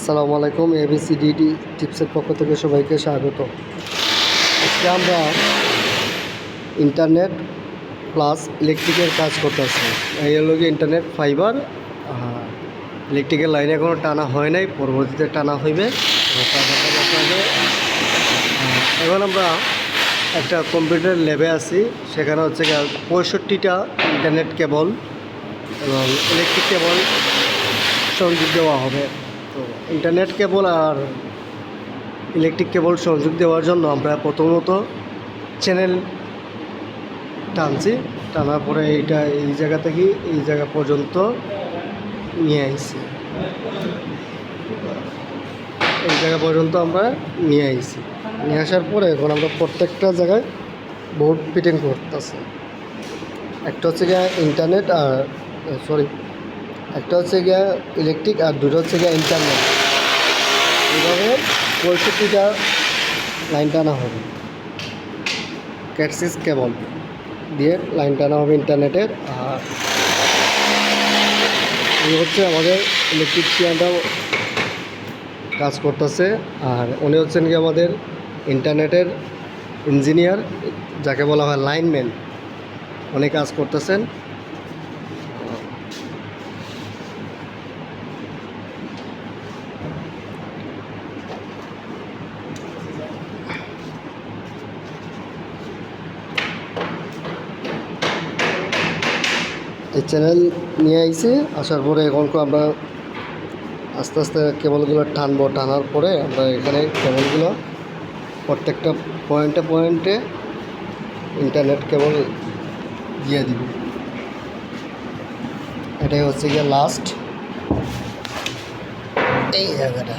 আসসালামু আলাইকুম। এবিসিডি টিপসের পক্ষ থেকে সবাইকে স্বাগত। আজকে আমরা ইন্টারনেট প্লাস ইলেকট্রিকের কাজ করতেছি। এই হলো গিয়ে ইন্টারনেট ফাইবার, ইলেকট্রিকের লাইন এখনও টানা হয় নাই, পরবর্তীতে টানা হইবে। এখন আমরা একটা কম্পিউটার ল্যাবে আছি, সেখানে হচ্ছে 65টা ইন্টারনেট কেবল এবং ইলেকট্রিক কেবল সংযোগ দেওয়া হবে। তো ইন্টারনেট কেবল আর ইলেকট্রিক কেবল সংযোগ দেওয়ার জন্য আমরা প্রথমত চ্যানেল টানছি, টানার পরে এইটা এই জায়গা থেকে এই জায়গা পর্যন্ত নিয়ে আসছি, এই জায়গা পর্যন্ত আমরা নিয়ে আসছি। নিয়ে আসার পরে এখন আমরা প্রত্যেকটা জায়গায় বোর্ড ফিটিং করতেছি। একটা হচ্ছে গিয়ে ইন্টারনেট আর একটা হচ্ছে গিয়ে ইলেকট্রিক আর দুটো হচ্ছে গিয়ে ইন্টারনেট। এইভাবে 65টা লাইন টানা হবে, ক্যাটসিস কেবল দিয়ে লাইন টানা হবে ইন্টারনেটের। আর এই হচ্ছে আমাদের ইলেকট্রিশিয়ানরাও কাজ করতেছে, আর উনি হচ্ছেন কি আমাদের ইন্টারনেটের ইঞ্জিনিয়ার, যাকে বলা হয় লাইনম্যান। উনি কাজ করতেছেন। এই চ্যানেল নিয়ে আইছি, আসার পরে এখন আমরা আস্তে আস্তে কেবলগুলো টানবো। টানার পরে আমরা এখানে কেবলগুলো প্রত্যেকটা পয়েন্টে পয়েন্টে ইন্টারনেট কেবল দিয়ে দিব। এটাই হচ্ছে গিয়ে লাস্ট এই জায়গাটা।